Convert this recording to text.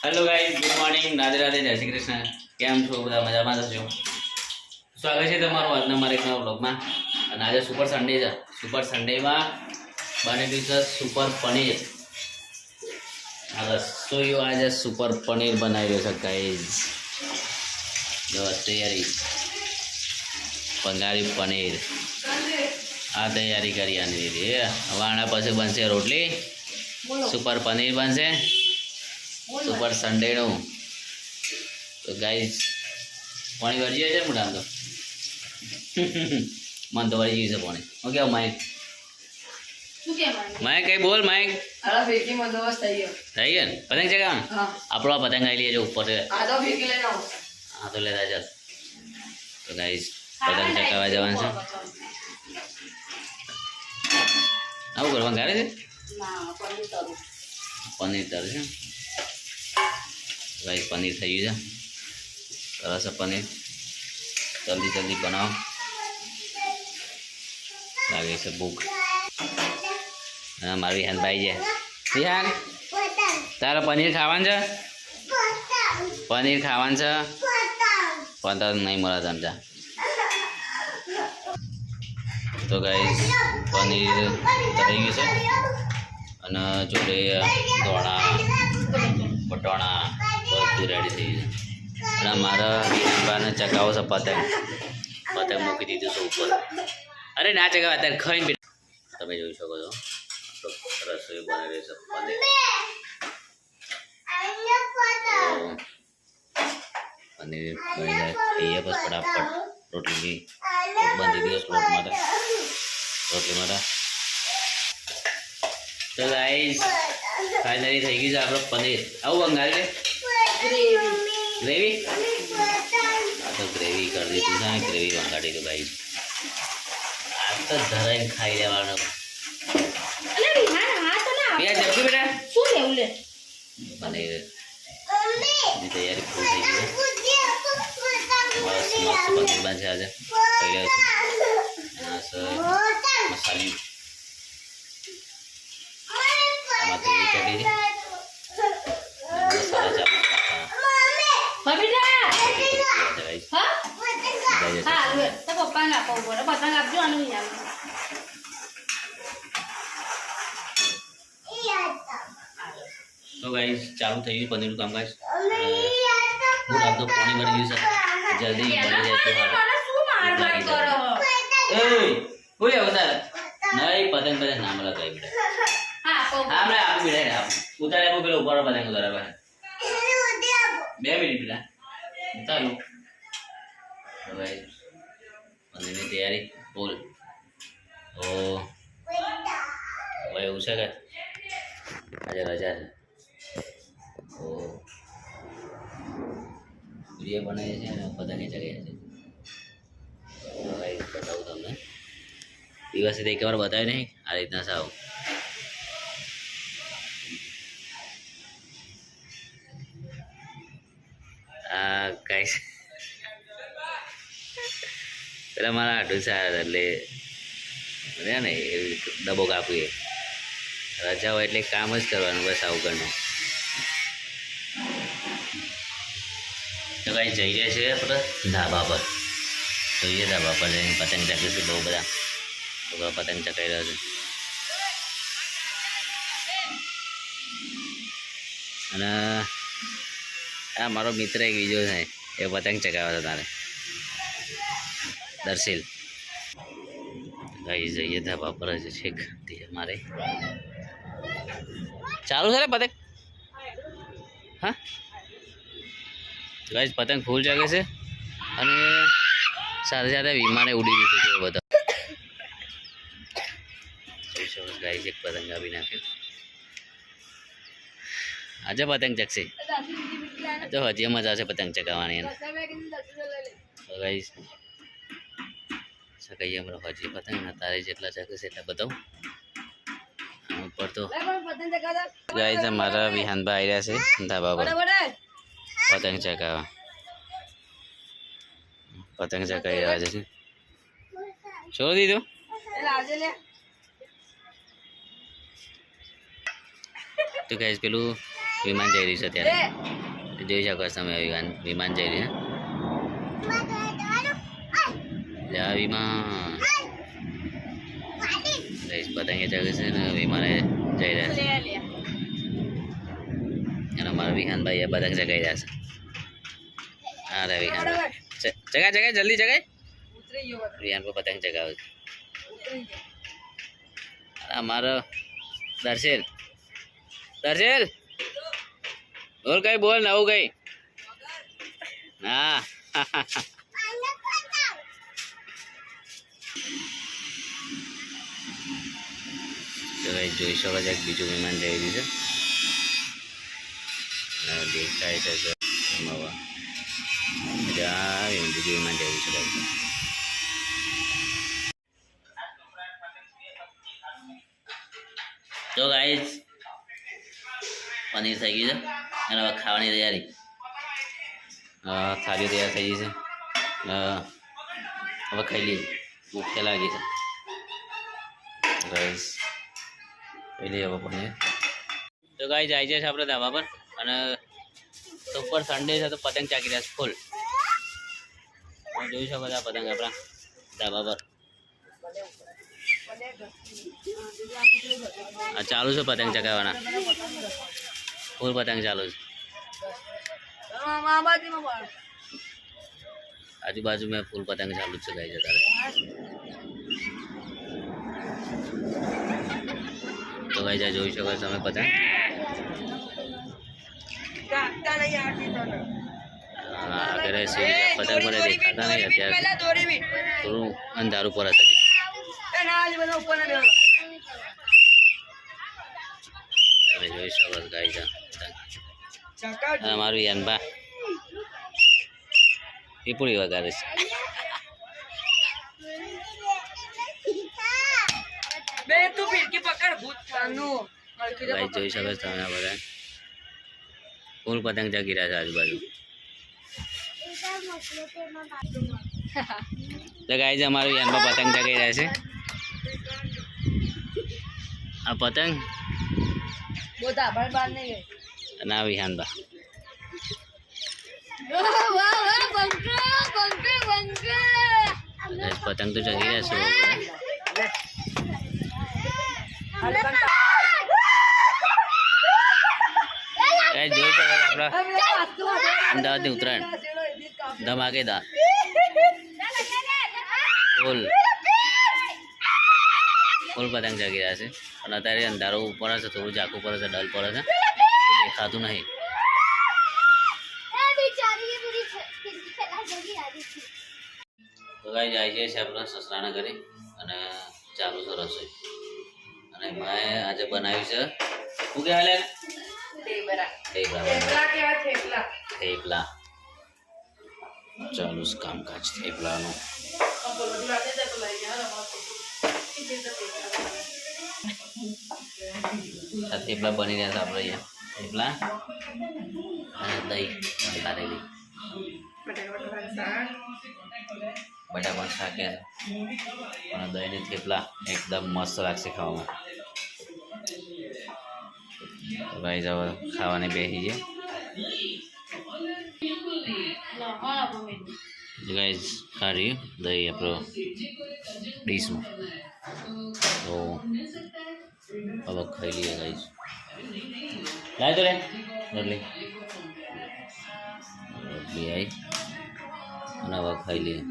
Hello guys, good morning, Radhe Radhe, જય શ્રી કૃષ્ણ. કેમ છો બધા? મજામાં થશો? સ્વાગત છે તમારું આજના મારા એક નવા બ્લોગમાં. અને આજે સુપર સન્ડે છે. સુપર સન્ડેમાં બનેલું છે સુપર પનીર. આ રસોઈઓ આજે સુપર પનીર બનાવી રહ્યો છે ગાઈઝ. જો તૈયારી બંગાળી પનીર આ તૈયારી કરી આની દીધી. હવે આના પછી બનશે રોટલી, સુપર પનીર બનશે, સુપર સન્ડેનું. તો ગાઈઝ પાણી વળી જાય છે મોટા તો મન તો વળી ગયું છે પાણી. ઓકે માઇક માઇક કઈ બોલ માઇક. થઈ ગયા ને પતંગ ચગાવ આપણો આ પતંગ આવી લેજો ઉપર. હા તો લેતા ચાલ. તો ગાઈઝ પતંગ ચગાવવા જવાનું છે. આવું કરવાનું ગારે છે પનીર તર છે ગાઈઝ. પનીર થઈ ગયું છે સરસ. પનીર જલ્દી જલ્દી બનાવો, લાગે છે ભૂખ. હા મારું વિહાન ભાઈ છે. વિહાન તારે પનીર ખાવાનું છે? પનીર ખાવાનું છે? પતંગ નહીં મળે સમજા. તો ગાઈઝ પનીર તળી ગયું છે અને જોડે દોણા બટાણા બધું રેડી થઈ ગયું છે. અને મારા વિહાનભાઈને ચગાવો છે પતંગ. પતંગ મૂકી દીધું છે ઉપર. અરે ના ચગાવ અત્યારે ખાઈને તમે જોઈ શકો છો રસોઈ બનાવી છે પનીર. પનીર બની જાય ખાઈએ બસ ફટાફટ. રોટલી બાંધી દિવસ લોટ માટે રોટલી માટે. તો ગાઈઝ ફાઇનલી થઈ ગયું છે આપણો પનીર. આવું બંગાળી ગ્રેવી. આ તો ગ્રેવી કરી દીધું છે. ગ્રેવી બંગાળી તો ભાઈ આ તો ધરાઈને ખાઈ લેવાનો. જબકી બેટા પનીર ની તૈયારી ફૂલ થઈ ગઈ છે. મસ્ત મસ્ત પનીર બનશે આજે. ખાઈ લે મસાલી ચડી તો ગાઈસ ચાલુ થઈ ગયું પનીરનું કામ ગાઈસ. હું આપ તો પાણી ભરી ગયું છે. જલ્દી બની જાય તો બોલે ઉતાર નહીં પતંગ પતંગ ના મળે કઈ બેટા. હા મેં આપી બેટા આપ ઉતારે આપો પેલો ઉપર પતંગ ઉતારે 2 મિનિટ બેટા ઉતારો. તો ગાઈસ પનીરની તૈયારી બોલ. ઓ હવે એવું છે કે આજે રજા છે. તો વિડીયો બનાવીએ છીએ અને પતંગે ચગાવીએ છીએ. બતાવું તમને દિવસે એક વાર બતાવ્યું નહીં આ રીતના સાવ. આ ગાઈસ પેલા મારા આટલું સારા એટલે ને એવી ડબ્બો કાપીએ. રજા હોય એટલે કામ જ કરવાનું બસ આવું ઘરનું. તો કાંઈ જઈ રહ્યા છે આપણે ધાબા પર. જોઈએ ધાબા પર જઈને પતંગ ચગાવીશું. બહુ બધા છોકરા પતંગ ચગાવી રહ્યા છે. અને આ મારો મિત્ર એક બીજો છે એ પતંગ ચગાવે છે તારે દર્શિલ. ગાઈસ જઈએ ધાબા પર જ છે મારે. ચાલુ છે ને પતંગ? હા ગાઈસ પતંગ ફૂલ ચગે છે અને સાથે સાથે વિમાને ઉડી દીધું છે બધા. ગાઈસ એક પતંગ આપી નાખ્યો. આજે પતંગ ચગશે તો હજી મજા આવશે પતંગ ચગાવવાની. તો ગાઈસ સગાઈ હમણાં હજી પતંગ તારે જેટલા ચગશે એટલા બતાવું ઉપર. તો ગાઈસ મારા વિહાનભાઈ આવ્યા છે ધાબા પર પતંગ ચગાવવા. પતંગ ચગાવી રહ્યા છે. છોડી દીધું. તો ગાઈસ પેલું વિમાન જઈ રહ્યું છે ત્યારે જોઈ શકો છો તમે વિમાન જઈ રહ્યું જા વિમાન પતંગે ચગે છે ને વિમાને જઈ રહ્યા છે અને અમારા વિહાનભાઈ પતંગ ચગાઈ રહ્યા છે હા રે વિહાન ચગા ચગાય જલ્દી ચગાય વિહાન પર પતંગ ચગાવે છે અમારો દર્શેલ દર્શેલ બોલ કઈ બોલ નવું કઈ હા જોઈ શકો છો બીજું વિમાન જઈ રહ્યું છે દેખાય છે બીજું વિમાન જઈ રહ્યું છે તો ગાઈસ પનીર થઈ ગયું છે અને હવે ખાવાની તૈયારી થાળી તૈયાર થઈ ગઈ છે હવે ખાઈ લઈએ ભૂખ લાગી છે ગાઈસ ખાઈ લઈએ હવે પનીર તો ગાઈસ આવી જાય છે આપણે ધાબા પર અને ઉપર સન્ડે છે તો પતંગ ચાકી રહ્યા છે ફૂલ જોઈ શકો છો આ પતંગ આપણા ધાબા પર આ ચાલુ છે પતંગ ચગાવવાના ફૂલ પતંગ ચાલુ છે આજુબાજુ મેં ફૂલ પતંગ ચાલુ જ છે ગાઈ જતા તો ગાઈ જાય જોઈ શકો તમે પતંગ આગળ પતંગ મને દેખાતા નહીં અત્યારે થોડું અંધારું પર હતું તમે જોઈ શકો ગાઈ મારું યાનબા પીપળી વગાડે છે જોઈ શકો તમે બધા ફૂલ પતંગ ચગી રહ્યા છે આજુબાજુ તો ગાઈઝ અમારું યાનમાં પતંગ ચગાઈ રહ્યા છે આ પતંગ ના વિહાનબા પતંગ તો ચગી રહ્યા છે જોઈ શકો આપણા અમદાવાદની ઉત્તરાયણ ધમાકેદાર ફૂલ પતંગ ચગી રહ્યા છે અને અત્યારે અંધારો ઉપર છે થોડું ઝાકું પડે છે ડલ પડે છે દેખાતું નહીં તો ગાઈ જાય છે આપણે સસરાના ઘરે અને ચાલુ છે રસોઈ અને મેં આજે બનાવ્યું છે શું કહેવાય થેપલા ચાલુ કામકાજ થેપલાનું થેપલા બની રહ્યા છે આપણે અહીંયા થેપલા અને દહીં કાઢેલી બટાકાનું શાક અને દહીંની થેપલા એકદમ મસ્ત લાગશે ખાવામાં ભાઈ જાવ ખાવાની બેસી છે ગાઈઝ ખારી દહીં આપણો ડીશમાં તો હવે ખાઈ લઈએ ગાઈઝ લાય તો રે રોટલી રોટલી આવી અને હવે ખાઈ લઈએ